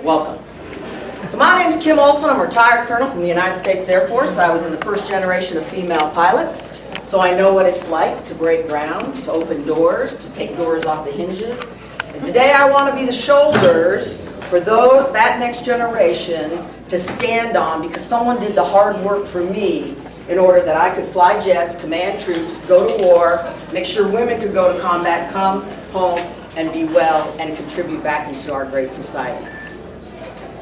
Welcome. So my name's Kim Olson. I'm a retired colonel from the United States Air Force. I was in the first generation of female pilots, so I know what it's like to break ground, to open doors, to take doors off the hinges. And today I want to be the shoulders for that next generation to stand on, because someone did the hard work for me in order that I could fly jets, command troops, go to war, make sure women could go to combat, come home, and be well, and contribute back into our great society.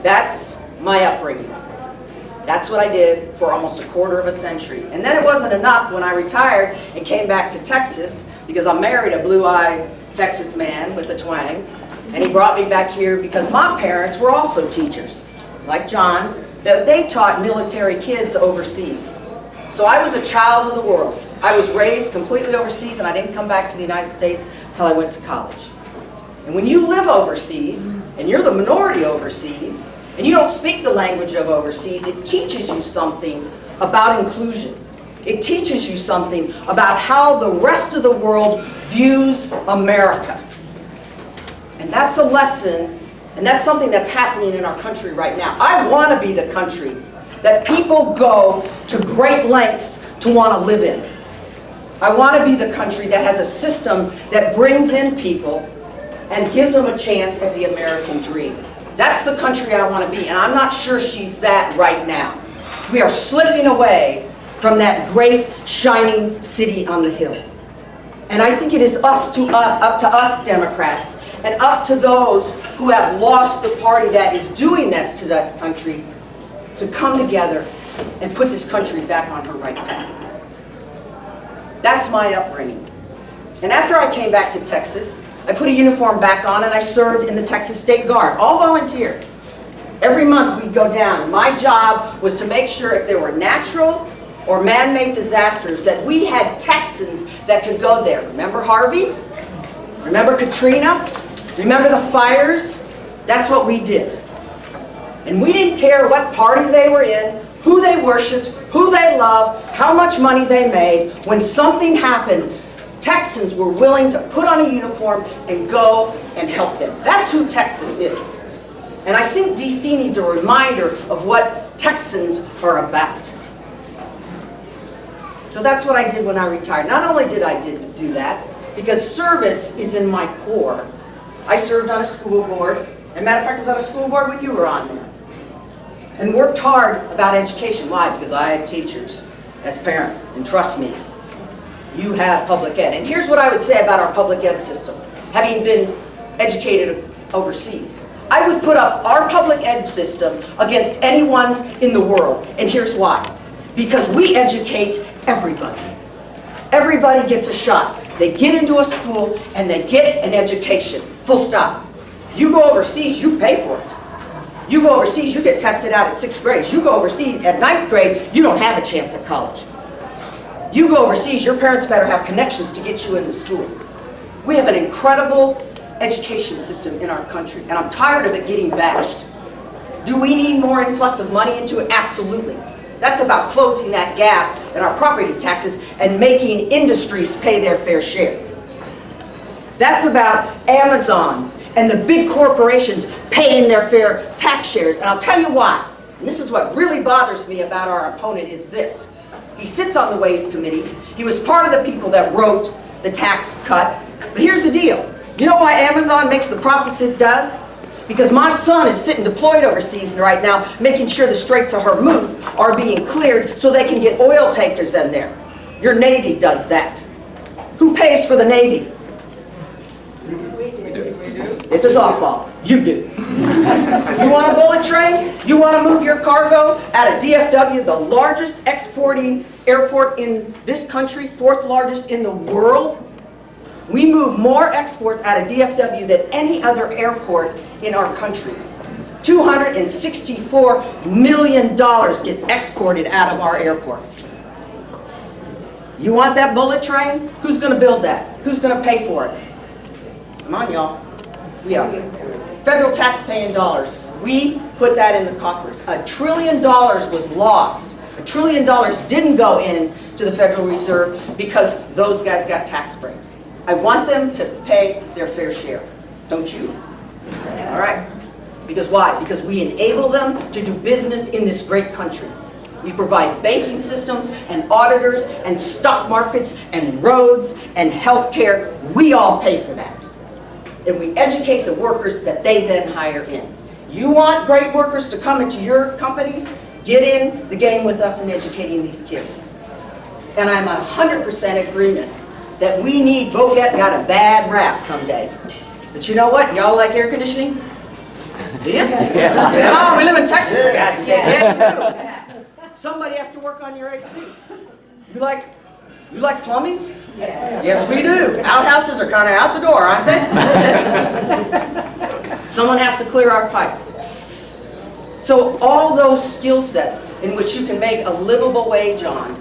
That's my upbringing. That's what I did for almost a quarter of a century. And then it wasn't enough when I retired and came back to Texas, because I married a blue-eyed Texas man with a twang, and he brought me back here because my parents were also teachers, like John, that they taught military kids overseas. So I was a child of the world. I was raised completely overseas, and I didn't come back to the United States until I went to college. And when you live overseas, and you're the minority overseas, and you don't speak the language of overseas, it teaches you something about inclusion. It teaches you something about how the rest of the world views America. And that's a lesson, and that's something that's happening in our country right now. I want to be the country that people go to great lengths to want to live in. I want to be the country that has a system that brings in people and gives them a chance at the American dream. That's the country I want to be, and I'm not sure she's that right now. We are slipping away from that great shining city on the hill. And I think it is up to us Democrats, and up to those who have lost the party that is doing this to this country, to come together and put this country back on her right path. That's my upbringing. And after I came back to Texas, I put a uniform back on and I served in the Texas State Guard, all volunteer. Every month we'd go down, and my job was to make sure if there were natural or man-made disasters that we had Texans that could go there. Remember Harvey? Remember Katrina? Remember the fires? That's what we did. And we didn't care what party they were in, who they worshipped, who they loved, how much money they made. When something happened, Texans were willing to put on a uniform and go and help them. That's who Texas is. And I think DC needs a reminder of what Texans are about. So that's what I did when I retired. Not only did I do that, because service is in my core. I served on a school board, and matter of fact, I was on a school board when you were on there, and worked hard about education. Why? Because I had teachers as parents, and trust me, you have public ed. And here's what I would say about our public ed system, having been educated overseas. I would put up our public ed system against anyone's in the world, and here's why. Because we educate everybody. Everybody gets a shot. They get into a school and they get an education, full stop. You go overseas, you pay for it. You go overseas, you get tested out at 6th grade. You go overseas at 9th grade, you don't have a chance at college. You go overseas, your parents better have connections to get you into schools. We have an incredible education system in our country, and I'm tired of it getting bashed. Do we need more influx of money into it? Absolutely. That's about closing that gap in our property taxes and making industries pay their fair share. That's about Amazons and the big corporations paying their fair tax shares. And I'll tell you why. And this is what really bothers me about our opponent is this. He sits on the Ways Committee. He was part of the people that wrote the tax cut. But here's the deal. You know why Amazon makes the profits it does? Because my son is sitting deployed overseas right now, making sure the Straits of Hormuz are being cleared so they can get oil tankers in there. Your Navy does that. Who pays for the Navy? We do. It's a softball. You do. You want a bullet train? You want to move your cargo out of DFW, the largest exporting airport in this country, 4th largest in the world? We move more exports out of DFW than any other airport in our country. $264 million gets exported out of our airport. You want that bullet train? Who's going to build that? Who's going to pay for it? Come on, y'all. We are. Federal tax-paying dollars. We put that in the coffers. $1 trillion was lost. $1 trillion didn't go in to the Federal Reserve because those guys got tax breaks. I want them to pay their fair share. Don't you? All right. Because why? Because we enable them to do business in this great country. We provide banking systems and auditors and stock markets and roads and health care. We all pay for that. And we educate the workers that they then hire in. You want great workers to come into your companies? Get in the game with us in educating these kids. And I'm 100% agreement that we need, Voget got a bad rap someday. But you know what? Y'all like air conditioning? Do you? Yeah. We live in Texas, for God's sake. Yeah, you do. Somebody has to work on your AC. You like plumbing? Yeah. Yes, we do. Outhouses are kind of out the door, aren't they? Someone has to clear our pipes. So all those skill sets in which you can make a livable wage on,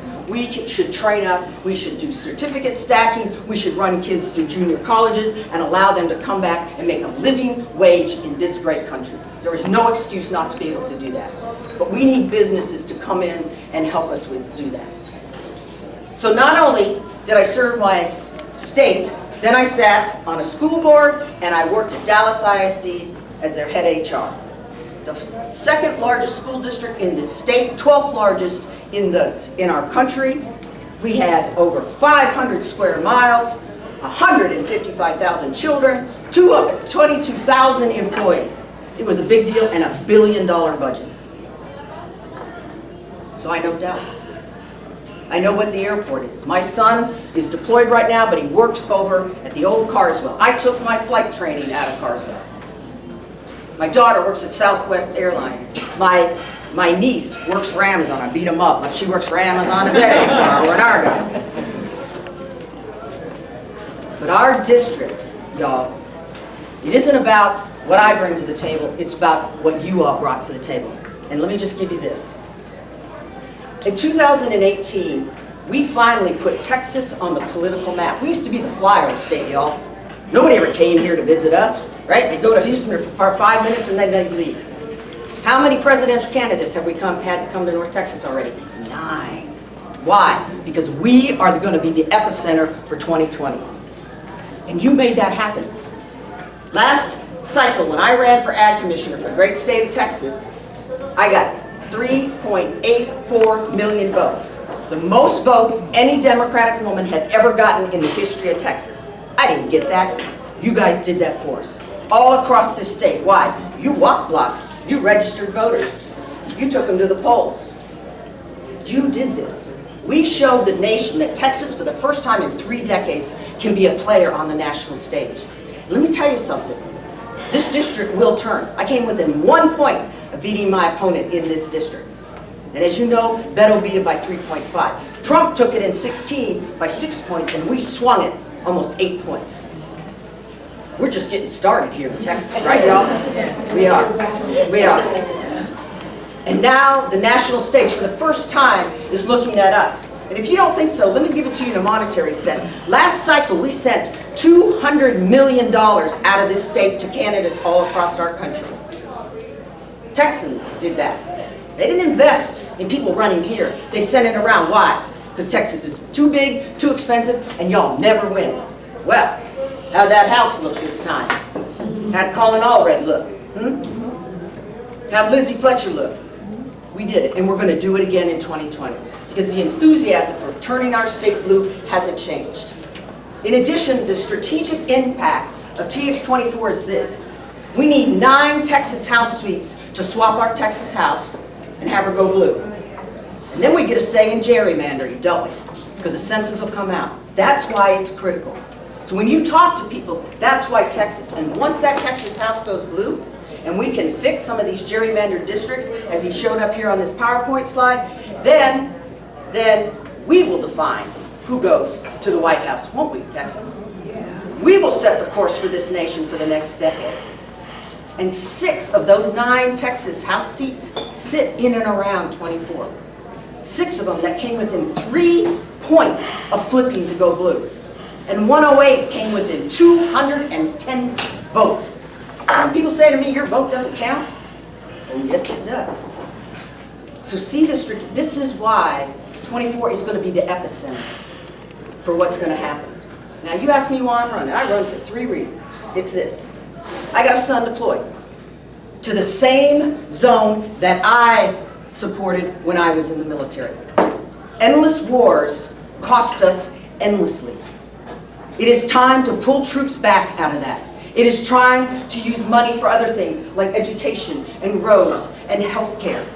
should train up, we should do certificate stacking, we should run kids through junior colleges and allow them to come back and make a living wage in this great country. There is no excuse not to be able to do that. But we need businesses to come in and help us do that. So not only did I serve my state, then I sat on a school board and I worked at Dallas ISD as their head HR. The second largest school district in the state, 12th largest in our country. We had over 500 square miles, 155,000 children, 22,000 employees. It was a big deal and $1 billion budget. So I know Dallas. I know what the airport is. My son is deployed right now, but he works over at the old Carswell. I took my flight training out of Carswell. My daughter works at Southwest Airlines. My niece works for Amazon. I beat them up, but she works for Amazon as head HR or an Argo. But our district, y'all, it isn't about what I bring to the table, it's about what you all brought to the table. And let me just give you this. In 2018, we finally put Texas on the political map. We used to be the flyover state, y'all. Nobody ever came here to visit us, right? They'd go to Houston for 5 minutes and then they'd leave. How many presidential candidates have we had to come to North Texas already? 9. Why? Because we are going to be the epicenter for 2020. And you made that happen. Last cycle, when I ran for Ag Commissioner for the great state of Texas, I got 3.84 million votes. The most votes any Democratic woman had ever gotten in the history of Texas. I didn't get that. You guys did that for us. All across this state. Why? You walked blocks. You registered voters. You took them to the polls. You did this. We showed the nation that Texas, for the first time in 3 decades, can be a player on the national stage. Let me tell you something. This district will turn. I came within 1 point of beating my opponent in this district. And as you know, Beto beat it by 3.5. Trump took it in 16 by 6 points, and we swung it almost 8 points. We're just getting started here in Texas, right, y'all? We are. We are. And now the national stage, for the first time, is looking at us. And if you don't think so, let me give it to you in a monetary sense. Last cycle, we sent $200 million out of this state to candidates all across our country. Texans did that. They didn't invest in people running here. They sent it around. Why? Because Texas is too big, too expensive, and y'all never win. Well, how'd that house look this time? How'd Colin Allred look? How'd Lizzie Fletcher look? We did it, and we're going to do it again in 2020. Because the enthusiasm for turning our state blue hasn't changed. In addition, the strategic impact of TX-24 is this. We need 9 Texas House suites to swap our Texas House and have her go blue. And then we get a say in gerrymandering, don't we? Because the census will come out. That's why it's critical. So when you talk to people, that's why Texas. And once that Texas House goes blue, and we can fix some of these gerrymandered districts, as he showed up here on this PowerPoint slide, then we will define who goes to the White House, won't we, Texans? We will set the course for this nation for the next decade. And 6 of those 9 Texas House seats sit in and around 24. 6 of them that came within 3 points of flipping to go blue. And 108 came within 210 votes. When people say to me, your vote doesn't count, oh yes it does. So see, this is why 24 is going to be the epicenter for what's going to happen. Now you ask me why I'm running. I run for 3 reasons. It's this. I got a son deployed. to the same zone that I supported when I was in the military. Endless wars cost us endlessly. It is time to pull troops back out of that. It is trying to use money for other things like education and roads and health care.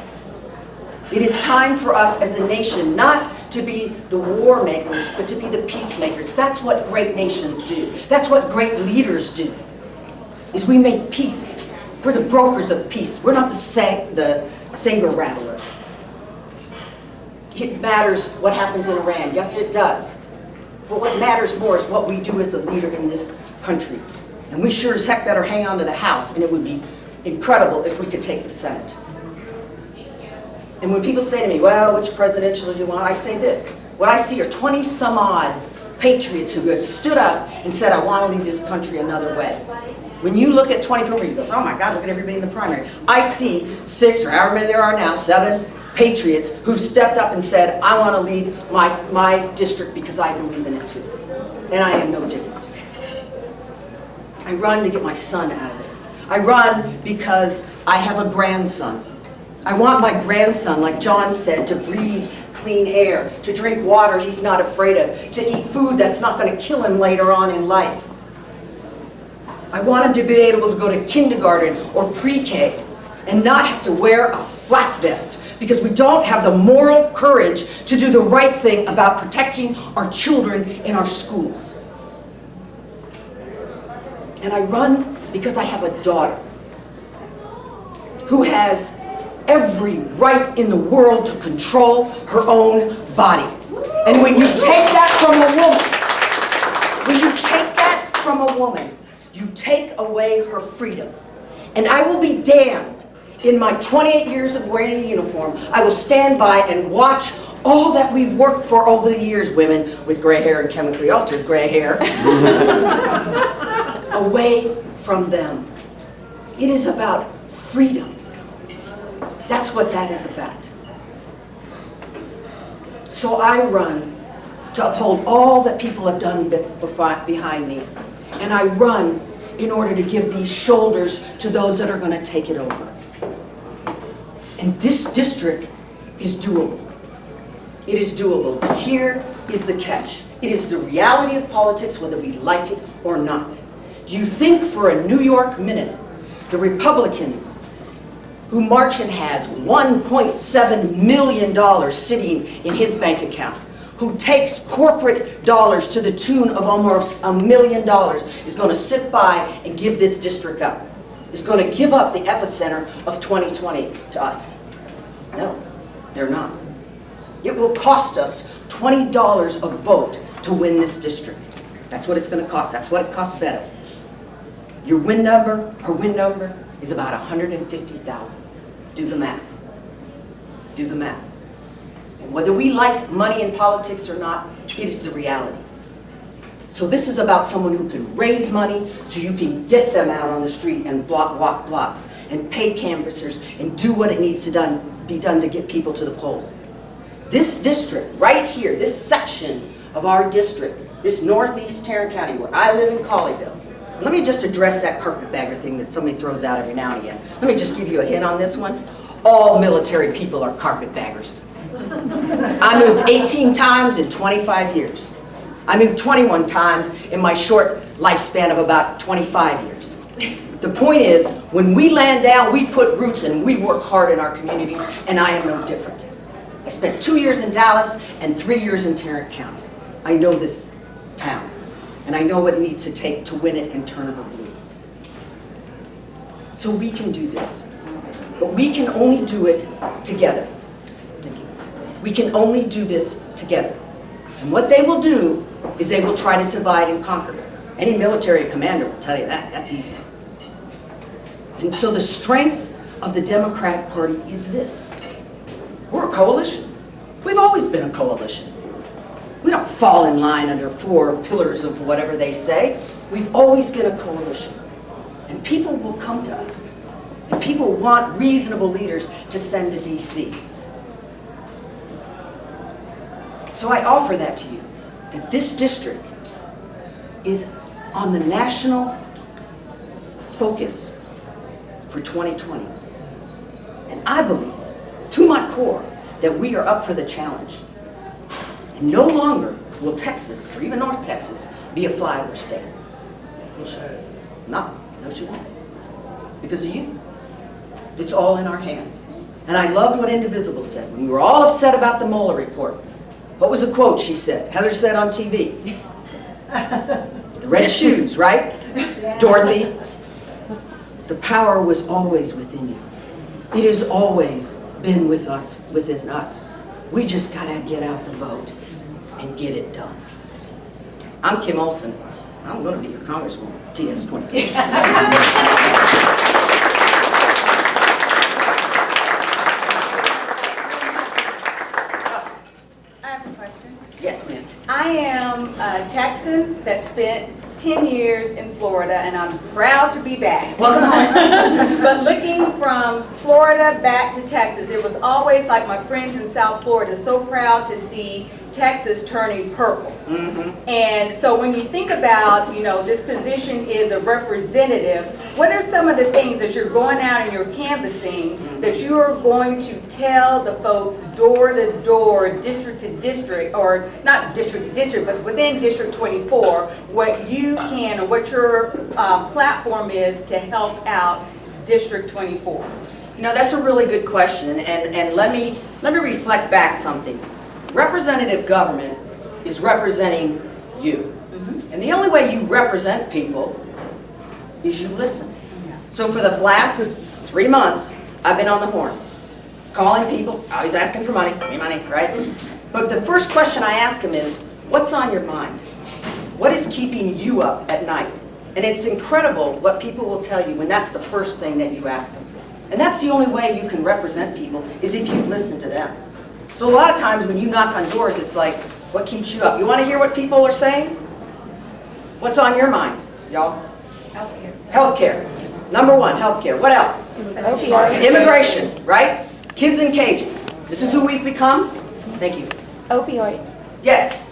It is time for us as a nation not to be the war makers, but to be the peacemakers. That's what great nations do. That's what great leaders do, is we make peace. We're the brokers of peace. We're not the saber rattlers. It matters what happens in Iran. Yes, it does. But what matters more is what we do as a leader in this country. And we sure as heck better hang on to the House, and it would be incredible if we could take the Senate. And when people say to me, well, which presidential do you want? I say this. What I see are 20 some odd patriots who have stood up and said, I want to lead this country another way. When you look at 24, you go, oh my God, look at everybody in the primary. I see 6, or however many there are now, 7 patriots who've stepped up and said, I want to lead my district because I believe in it too. And I am no different. I run to get my son out of there. I run because I have a grandson. I want my grandson, like John said, to breathe clean air, to drink water he's not afraid of, to eat food that's not going to kill him later on in life. I want him to be able to go to kindergarten or pre-K and not have to wear a flak vest because we don't have the moral courage to do the right thing about protecting our children in our schools. And I run because I have a daughter who has every right in the world to control her own body. And when you take that from a woman, you take away her freedom. And I will be damned, in my 28 years of wearing a uniform, I will stand by and watch all that we've worked for over the years, women with gray hair and chemically altered gray hair, away from them. It is about freedom. That's what that is about. So I run to uphold all that people have done behind me. And I run in order to give these shoulders to those that are going to take it over. And this district is doable. It is doable. But here is the catch. It is the reality of politics, whether we like it or not. Do you think for a New York minute, the Republicans, who Marchant has $1.7 million sitting in his bank account, who takes corporate dollars to the tune of almost $1 million, is going to sit by and give this district up? Is going to give up the epicenter of 2020 to us? No, they're not. It will cost us $20 a vote to win this district. That's what it's going to cost. That's what it costs better. Your win number, our win number, is about 150,000. Do the math. Do the math. And whether we like money in politics or not, it is the reality. So this is about someone who can raise money so you can get them out on the street and walk blocks and pay canvassers and do what it needs to be done to get people to the polls. This district right here, this section of our district, this northeast Tarrant County where I live in Colleyville. Let me just address that carpetbagger thing that somebody throws out every now and again. Let me just give you a hint on this one. All military people are carpetbaggers. I moved 18 times in 25 years. I moved 21 times in my short lifespan of about 25 years. The point is, when we land down, we put roots in, we work hard in our communities, and I am no different. I spent 2 years in Dallas and 3 years in Tarrant County. I know this town, and I know what it needs to take to win it and turn it blue. So we can do this, but we can only do it together. Thank you. We can only do this together. And what they will do is they will try to divide and conquer. Any military commander will tell you that. That's easy. And so the strength of the Democratic Party is this. We're a coalition. We've always been a coalition. We don't fall in line under 4 pillars of whatever they say. We've always been a coalition. And people will come to us. And people want reasonable leaders to send to DC. So I offer that to you, that this district is on the national focus for 2020. And I believe, to my core, that we are up for the challenge. And no longer will Texas, or even North Texas, be a flyover state. Will she? No, she won't. Because of you. It's all in our hands. And I loved what Indivisible said when we were all upset about the Mueller report. What was the quote she said? Heather said on TV. The red shoes, right? Yeah. Dorothy, the power was always within you. It has always been within us. We just gotta get out the vote and get it done. I'm Kim Olson. I'm gonna be your congresswoman, TX-24. Yes, ma'am. I am a Texan that spent 10 years in Florida, and I'm proud to be back. Welcome home. But looking from Florida back to Texas, it was always like my friends in South Florida, so proud to see Texas turning purple. Mm-hmm. And so when you think about, this position is a representative, what are some of the things as you're going out and you're canvassing that you are going to tell the folks door to door, district to district, or not district to district, but within District 24, what you can or what your platform is to help out District 24? That's a really good question, and let me reflect back something. Representative government is representing you. Mm-hmm. And the only way you represent people is you listen. Yeah. So for the last 3 months, I've been on the horn, calling people, always asking for money, give me money, right? But the first question I ask them is, what's on your mind? What is keeping you up at night? And it's incredible what people will tell you when that's the first thing that you ask them. And that's the only way you can represent people, is if you listen to them. So a lot of times when you knock on doors, it's like, what keeps you up? You want to hear what people are saying? What's on your mind, y'all? Healthcare. Healthcare. Number one, healthcare. What else? Opioids. Immigration, right? Kids in cages. This is who we've become? Thank you. Opioids. Yes.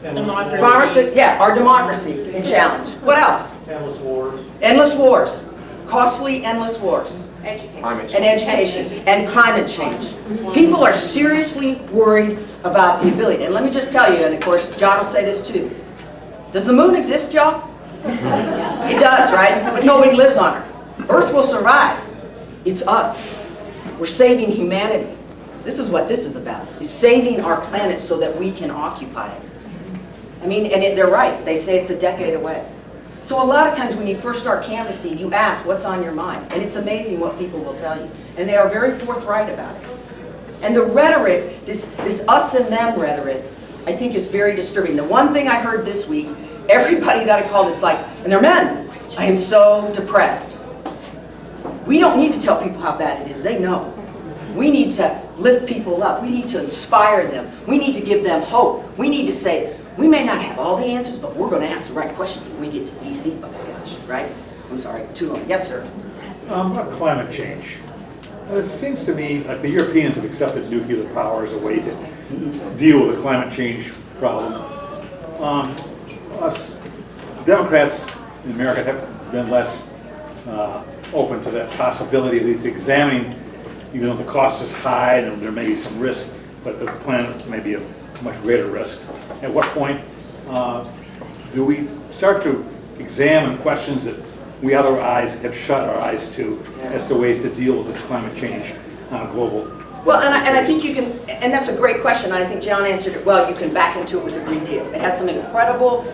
Pharmacy, yeah, our democracy in challenge. What else? Endless wars. Endless wars. Costly, endless wars. Education. And education and climate change. People are seriously worried about the ability. And let me just tell you, and of course, John will say this too. Does the moon exist, y'all? It does, right? But nobody lives on her. Earth will survive. It's us. We're saving humanity. This is what this is about, is saving our planet so that we can occupy it. I mean, and they're right. They say it's a decade away. So a lot of times when you first start canvassing, you ask what's on your mind. And it's amazing what people will tell you. And they are very forthright about it. And the rhetoric, this us and them rhetoric, I think is very disturbing. The one thing I heard this week, everybody that I called is like, and they're men, I am so depressed. We don't need to tell people how bad it is. They know. We need to lift people up. We need to inspire them. We need to give them hope. We need to say, we may not have all the answers, but we're going to ask the right questions when we get to DC. Oh my gosh, right? I'm sorry, too long. Yes, sir. About climate change. It seems to me like the Europeans have accepted nuclear power as a way to deal with the climate change problem. Us Democrats in America have been less open to that possibility, at least examining, even though the cost is high and there may be some risk, but the planet may be a much greater risk. At what point do we start to examine questions that we otherwise have shut our eyes to as to ways to deal with this climate change on a global? Well, and I think you can, and that's a great question, and I think John answered it well. You can back into it with the Green Deal. It has some incredible,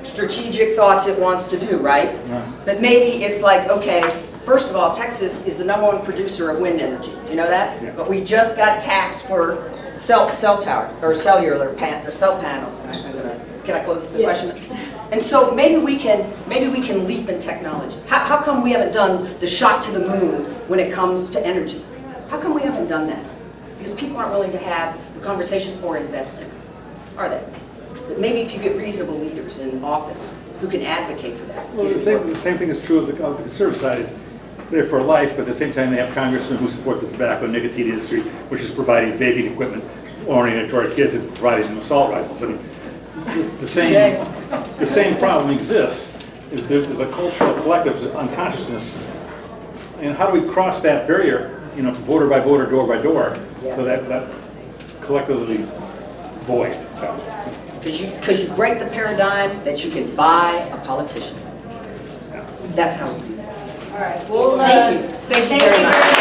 strategic thoughts it wants to do, right? But maybe it's like, okay, first of all, Texas is the #1 producer of wind energy. You know that? Yeah. But we just got taxed for cell tower or cellular cell panels. Can I close the question? And so maybe we can leap in technology. How come we haven't done the shot to the moon when it comes to energy? How come we haven't done that? Because people aren't willing to have the conversation or invest in it, are they? But maybe if you get reasonable leaders in office who can advocate for that. Well, the same thing is true of the conservative side. Is they're for life, but at the same time they have congressmen who support the tobacco and nicotine industry, which is providing vaping equipment oriented toward kids and providing them assault rifles. I mean, the same problem exists there's a cultural collective unconsciousness. And how do we cross that barrier, voter by voter, door by door, Yeah. so that collectively void? Because you break the paradigm that you can buy a politician. That's how we do that. All right, well, Thank you. Thank you very much.